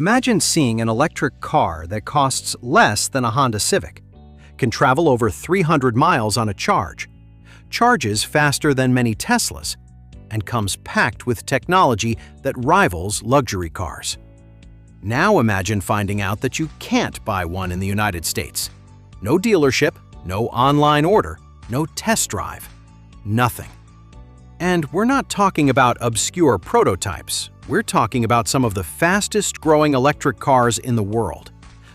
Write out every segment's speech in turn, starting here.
Imagine seeing an electric car that costs less than a Honda Civic, can travel over 300 miles on a charge, charges faster than many Teslas, and comes packed with technology that rivals luxury cars. Now imagine finding out that you can't buy one in the United States. No dealership, no online order, no test drive, nothing. And we're not talking about obscure prototypes. We're talking about some of the fastest-growing electric cars in the world.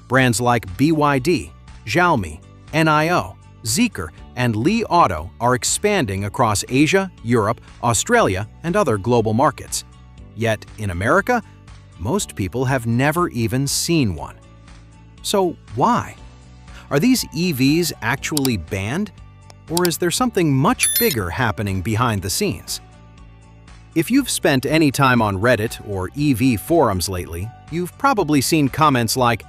Brands like BYD, Xiaomi, NIO, Zeekr, and Li Auto are expanding across Asia, Europe, Australia, and other global markets. Yet, in America, most people have never even seen one. So why? Are these EVs actually banned? Or is there something much bigger happening behind the scenes? If you've spent any time on Reddit or EV forums lately, you've probably seen comments like,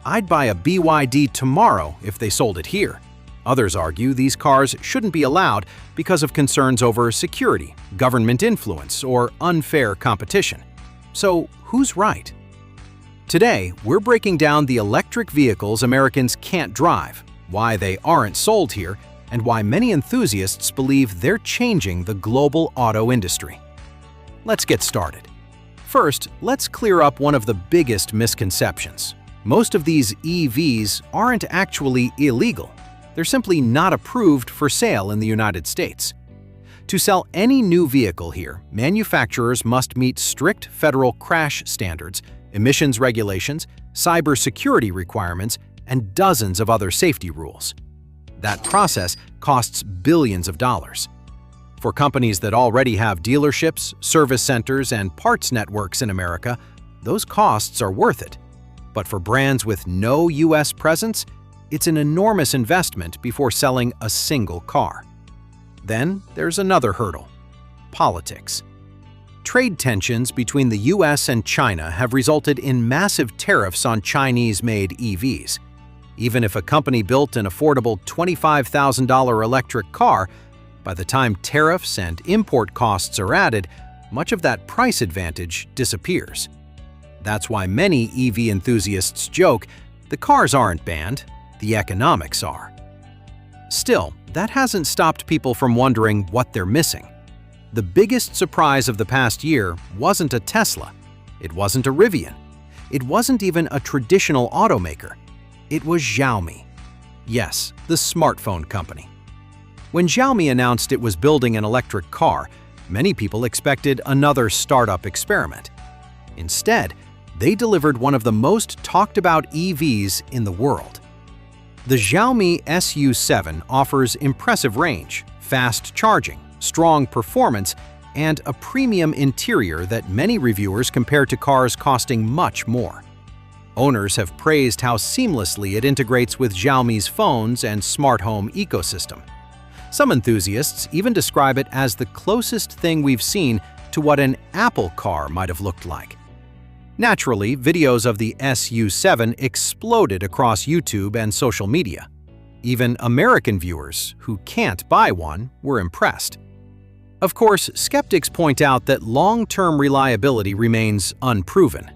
"I'd buy a BYD tomorrow if they sold it here." Others argue these cars shouldn't be allowed because of concerns over security, government influence, or unfair competition. So who's right? Today, we're breaking down the electric vehicles Americans can't drive, why they aren't sold here, and why many enthusiasts believe they're changing the global auto industry. Let's get started. First, let's clear up one of the biggest misconceptions. Most of these EVs aren't actually illegal. They're simply not approved for sale in the United States. To sell any new vehicle here, manufacturers must meet strict federal crash standards, emissions regulations, cybersecurity requirements, and dozens of other safety rules. That process costs billions of dollars. For companies that already have dealerships, service centers, and parts networks in America, those costs are worth it. But for brands with no U.S. presence, it's an enormous investment before selling a single car. Then there's another hurdle: politics. Trade tensions between the U.S. and China have resulted in massive tariffs on Chinese-made EVs. Even if a company built an affordable $25,000 electric car, by the time tariffs and import costs are added, much of that price advantage disappears. That's why many EV enthusiasts joke, the cars aren't banned, the economics are. Still, that hasn't stopped people from wondering what they're missing. The biggest surprise of the past year wasn't a Tesla. It wasn't a Rivian. It wasn't even a traditional automaker. It was Xiaomi. Yes, the smartphone company. When Xiaomi announced it was building an electric car, many people expected another startup experiment. Instead, they delivered one of the most talked about EVs in the world. The Xiaomi SU7 offers impressive range, fast charging, strong performance, and a premium interior that many reviewers compare to cars costing much more. Owners have praised how seamlessly it integrates with Xiaomi's phones and smart home ecosystem. Some enthusiasts even describe it as the closest thing we've seen to what an Apple car might have looked like. Naturally, videos of the SU7 exploded across YouTube and social media. Even American viewers, who can't buy one, were impressed. Of course, skeptics point out that long-term reliability remains unproven.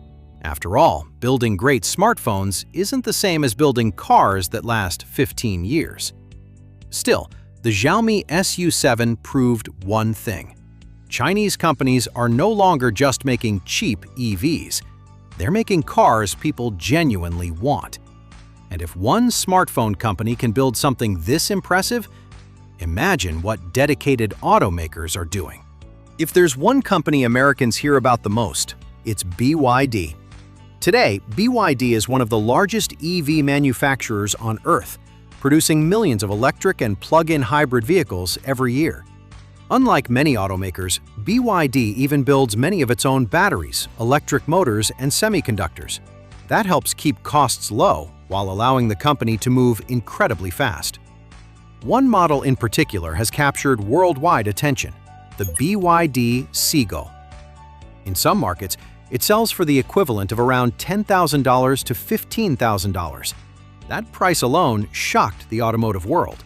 After all, building great smartphones isn't the same as building cars that last 15 years. Still, the Xiaomi SU7 proved one thing. Chinese companies are no longer just making cheap EVs. They're making cars people genuinely want. And if one smartphone company can build something this impressive, imagine what dedicated automakers are doing. If there's one company Americans hear about the most, it's BYD. Today, BYD is one of the largest EV manufacturers on Earth, producing millions of electric and plug-in hybrid vehicles every year. Unlike many automakers, BYD even builds many of its own batteries, electric motors, and semiconductors. That helps keep costs low while allowing the company to move incredibly fast. One model in particular has captured worldwide attention: the BYD Seagull. In some markets, it sells for the equivalent of around $10,000 to $15,000. That price alone shocked the automotive world.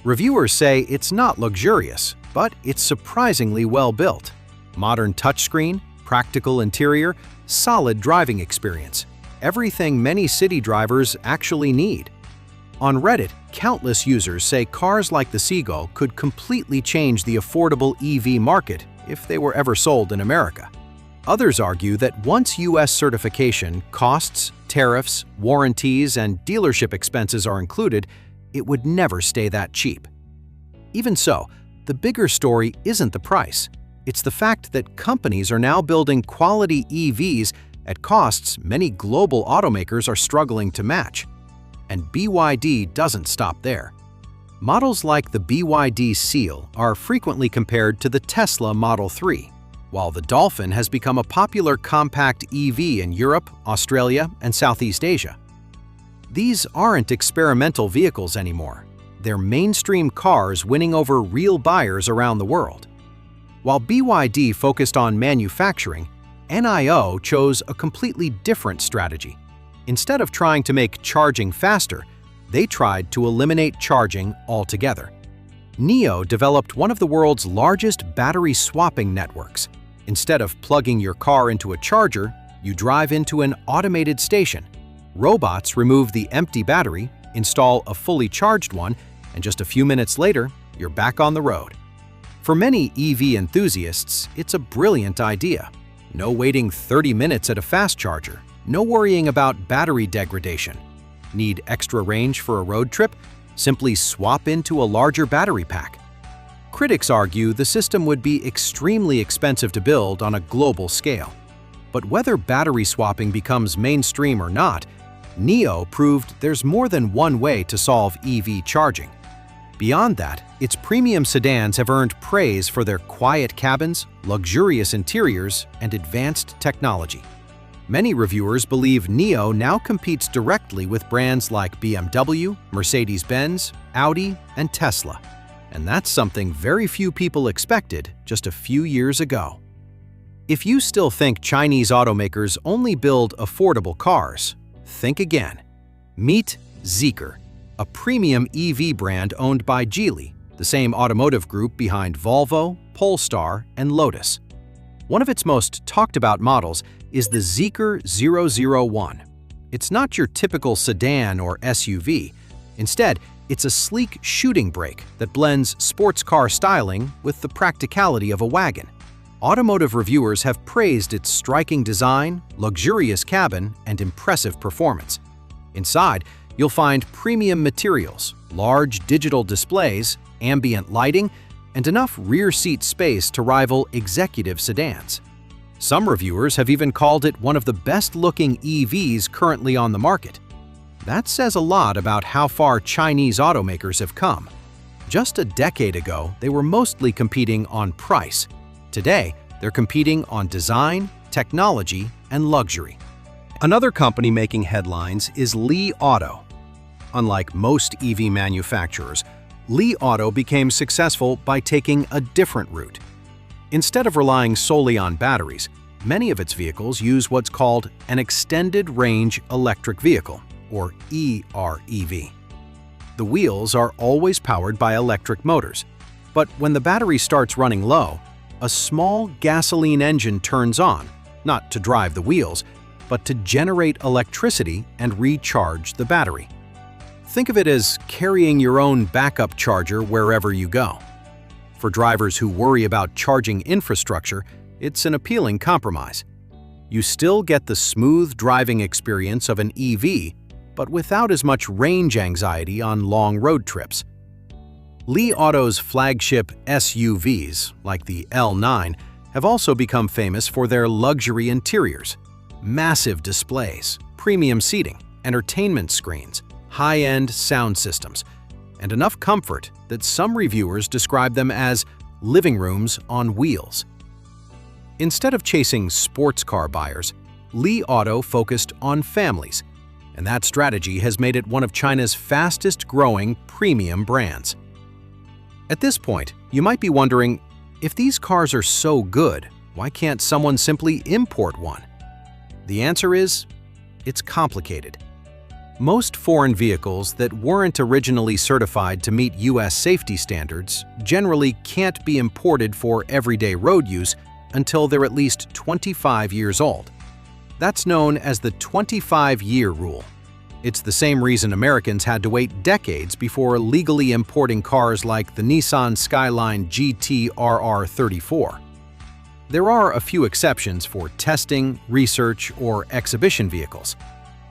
Reviewers say it's not luxurious, but it's surprisingly well built. Modern touchscreen, practical interior, solid driving experience, everything many city drivers actually need. On Reddit, countless users say cars like the Seagull could completely change the affordable EV market if they were ever sold in America. Others argue that once US certification, costs, tariffs, warranties, and dealership expenses are included, it would never stay that cheap. Even so, the bigger story isn't the price. It's the fact that companies are now building quality EVs at costs many global automakers are struggling to match. And BYD doesn't stop there. Models like the BYD Seal are frequently compared to the Tesla Model 3, while the Dolphin has become a popular compact EV in Europe, Australia, and Southeast Asia. These aren't experimental vehicles anymore. They're mainstream cars winning over real buyers around the world. While BYD focused on manufacturing, NIO chose a completely different strategy. Instead of trying to make charging faster, they tried to eliminate charging altogether. NIO developed one of the world's largest battery swapping networks. Instead of plugging your car into a charger, you drive into an automated station. Robots remove the empty battery, install a fully charged one, and just a few minutes later, you're back on the road. For many EV enthusiasts, it's a brilliant idea. No waiting 30 minutes at a fast charger. No worrying about battery degradation. Need extra range for a road trip? Simply swap into a larger battery pack. Critics argue the system would be extremely expensive to build on a global scale. But whether battery swapping becomes mainstream or not, NIO proved there's more than one way to solve EV charging. Beyond that, its premium sedans have earned praise for their quiet cabins, luxurious interiors, and advanced technology. Many reviewers believe NIO now competes directly with brands like BMW, Mercedes-Benz, Audi, and Tesla. And that's something very few people expected just a few years ago. If you still think Chinese automakers only build affordable cars, think again. Meet Zeekr, a premium EV brand owned by Geely, the same automotive group behind Volvo, Polestar, and Lotus. One of its most talked about models is the Zeekr 001. It's not your typical sedan or SUV. Instead, it's a sleek shooting brake that blends sports car styling with the practicality of a wagon. Automotive reviewers have praised its striking design, luxurious cabin, and impressive performance. Inside, you'll find premium materials, large digital displays, ambient lighting, and enough rear seat space to rival executive sedans. Some reviewers have even called it one of the best-looking EVs currently on the market. That says a lot about how far Chinese automakers have come. Just a decade ago, they were mostly competing on price. Today, they're competing on design, technology, and luxury. Another company making headlines is Li Auto. Unlike most EV manufacturers, Li Auto became successful by taking a different route. Instead of relying solely on batteries, many of its vehicles use what's called an extended range electric vehicle, or EREV. The wheels are always powered by electric motors, but when the battery starts running low, a small gasoline engine turns on, not to drive the wheels, but to generate electricity and recharge the battery. Think of it as carrying your own backup charger wherever you go. For drivers who worry about charging infrastructure, it's an appealing compromise. You still get the smooth driving experience of an EV, but without as much range anxiety on long road trips. Li Auto's flagship SUVs, like the L9, have also become famous for their luxury interiors, massive displays, premium seating, entertainment screens, high-end sound systems, and enough comfort that some reviewers describe them as living rooms on wheels. Instead of chasing sports car buyers, Li Auto focused on families, and that strategy has made it one of China's fastest-growing premium brands. At this point, you might be wondering, if these cars are so good, why can't someone simply import one? The answer is, it's complicated. Most foreign vehicles that weren't originally certified to meet US safety standards generally can't be imported for everyday road use until they're at least 25 years old. That's known as the 25-year rule. It's the same reason Americans had to wait decades before legally importing cars like the Nissan Skyline GT-RR34. There are a few exceptions for testing, research, or exhibition vehicles.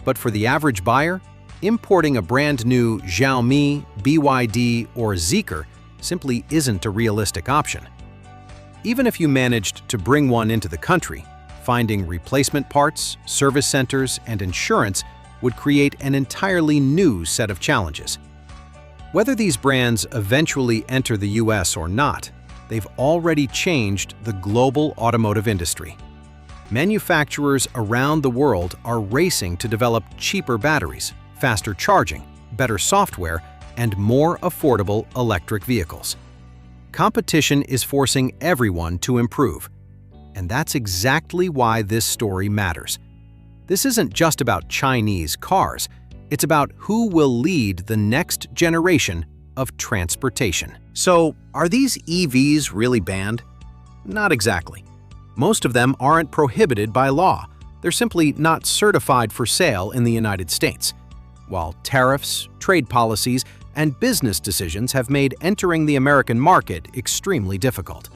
But for the average buyer, importing a brand new Xiaomi, BYD, or Zeekr simply isn't a realistic option. Even if you managed to bring one into the country, finding replacement parts, service centers, and insurance would create an entirely new set of challenges. Whether these brands eventually enter the US or not, they've already changed the global automotive industry. Manufacturers around the world are racing to develop cheaper batteries, faster charging, better software, and more affordable electric vehicles. Competition is forcing everyone to improve. And that's exactly why this story matters. This isn't just about Chinese cars, it's about who will lead the next generation of transportation. So, are these EVs really banned? Not exactly. Most of them aren't prohibited by law. They're simply not certified for sale in the United States. While tariffs, trade policies, and business decisions have made entering the American market extremely difficult.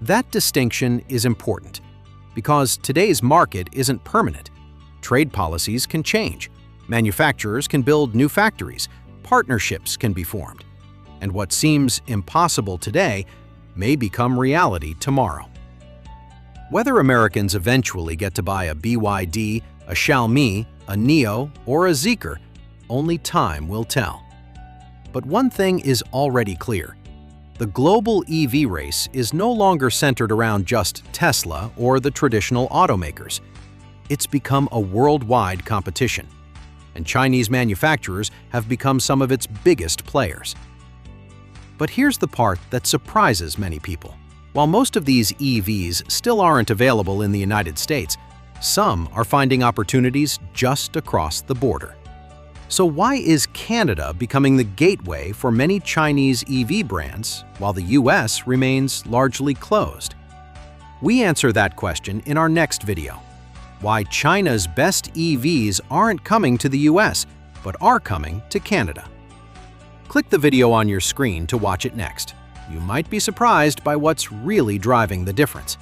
That distinction is important because today's market isn't permanent. Trade policies can change, manufacturers can build new factories, partnerships can be formed, and what seems impossible today may become reality tomorrow. Whether Americans eventually get to buy a BYD, a Xiaomi, a NIO, or a Zeekr, only time will tell. But one thing is already clear. The global EV race is no longer centered around just Tesla or the traditional automakers. It's become a worldwide competition, and Chinese manufacturers have become some of its biggest players. But here's the part that surprises many people. While most of these EVs still aren't available in the United States, some are finding opportunities just across the border. So why is Canada becoming the gateway for many Chinese EV brands, while the US remains largely closed? We answer that question in our next video. Why China's best EVs aren't coming to the US, but are coming to Canada. Click the video on your screen to watch it next. You might be surprised by what's really driving the difference.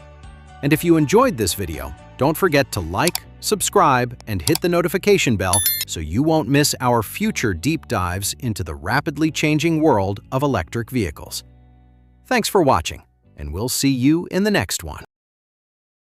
And if you enjoyed this video, don't forget to like, subscribe, and hit the notification bell so you won't miss our future deep dives into the rapidly changing world of electric vehicles. Thanks for watching, and we'll see you in the next one.